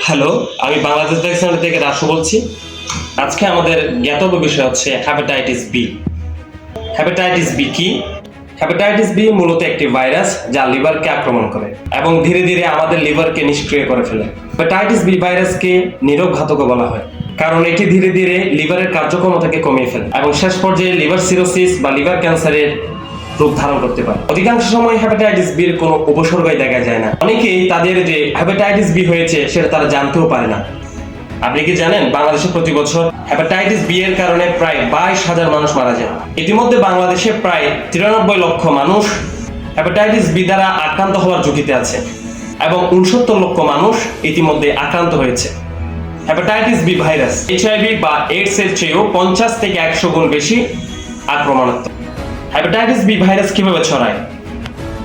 Hello, আমি Bangladesh vaccination থেকে রাসু বলছি। আজকে আমাদের জ্ঞাতব্য বিষয় হচ্ছে হ্যাপাটাইটিস বি। হ্যাপাটাইটিস বি কি? হ্যাপাটাইটিস বি মূলত একটি ভাইরাস যা লিভারকে আক্রমণ করে এবং ধীরে ধীরে আমাদের লিভারকে নিষ্ক্রিয় করে ফেলে। হ্যাপাটাইটিস বি ভাইরাসকে নীরব ঘাতকও বলা হয়, কারণ এটি ধীরে ধীরে লিভারের কার্যক্ষমতাকে কমিয়ে ফেলে এবং শেষ পর্যায়ে লিভার সিরোসিস বা লিভার ক্যান্সারের রূপ ধারণ করতে পারে। অধিকাংশ সময় হ্যাপাটাইটিস বির কোনো উপসর্গই দেখা যায় না। অনেকেই তাদের যে হ্যাপাটাইটিস বি হয়েছে সেটা তারা জানতেও পারে না। আপনি কি জানেন বাংলাদেশে প্রতি বছর হ্যাপাটাইটিস বি এর কারণে প্রায় 22,000 মানুষ মারা যায়। ইতিমধ্যে বাংলাদেশে প্রায় 93 লক্ষ মানুষ হ্যাপাটাইটিস বি দ্বারা আক্রান্ত হওয়ার ঝুঁকিতে আছে এবং 69 লক্ষ মানুষ ইতিমধ্যে আক্রান্ত হয়েছে। হ্যাপাটাইটিস বি ভাইরাস এইচআইভি বা এইডস এর চেয়েও 50 থেকে 100 গুণ বেশি আক্রমণাত্মক। হ্যাপাটাইটিস বি ভাইরাস কিভাবে ছড়ায়?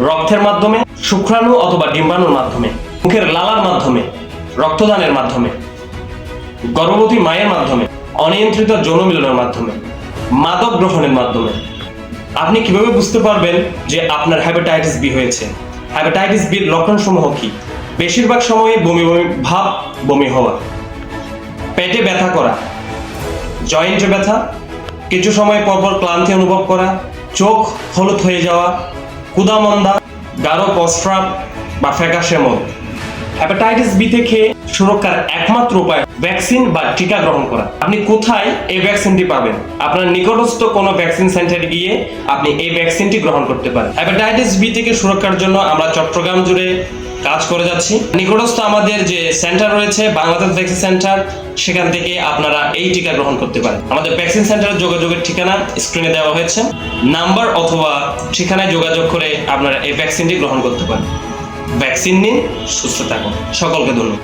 রক্তের মাধ্যমে, শুক্রাণু অথবা ডিম্বাণুর মাধ্যমে, মুখের লালার মাধ্যমে, রক্তদানের মাধ্যমে, গর্ভবতী মায়ের মাধ্যমে, অনিয়ন্ত্রিত যৌন মিলনের মাধ্যমে, মাদক গ্রহণের মাধ্যমে। আপনি কিভাবে বুঝতে পারবেন যে আপনার হ্যাপাটাইটিস বি হয়েছে? হ্যাপাটাইটিস বির লক্ষণসমূহ কি? বেশিরভাগ সময়ে বমি বমি ভাব, বমি হওয়া, পেটে ব্যথা করা, জয়েন্টে ব্যথা, কিছু সময় পরপর ক্লান্তি অনুভব করা, চোখ হলুদ হয়ে যাওয়া, ক্ষুধামন্দা, গাঢ় প্রস্রাব বা ফ্যাকাশে মল। হ্যাপাটাইটিস বি থেকে সুরক্ষার একমাত্র উপায় ভ্যাকসিন বা টিকা গ্রহণ করা। আপনি কোথায় এই ভ্যাকসিনটি পাবেন? আপনার নিকটস্থ কোনো ভ্যাকসিন সেন্টারে গিয়ে আপনি এই ভ্যাকসিনটি গ্রহণ করতে পারেন। হ্যাপাটাইটিস বি থেকে সুরক্ষার জন্য আমরা চট্টগ্রাম জুড়ে কাজ করে যাচ্ছি। নিকটস্থ আমাদের যে সেন্টার রয়েছে বাংলাদেশ ভ্যাকসিন সেন্টার, সেখান থেকে আপনারা এই টিকা গ্রহণ করতে পারেন। আমাদের ভ্যাকসিন সেন্টারের যোগাযোগের ঠিকানা স্ক্রিনে দেওয়া হয়েছে, নাম্বার অথবা ঠিকানায় যোগাযোগ করে আপনারা এই ভ্যাকসিনটি গ্রহণ করতে পারেন। ভ্যাকসিন নিন, সুস্থ থাকুন। সকলকে ধন্যবাদ।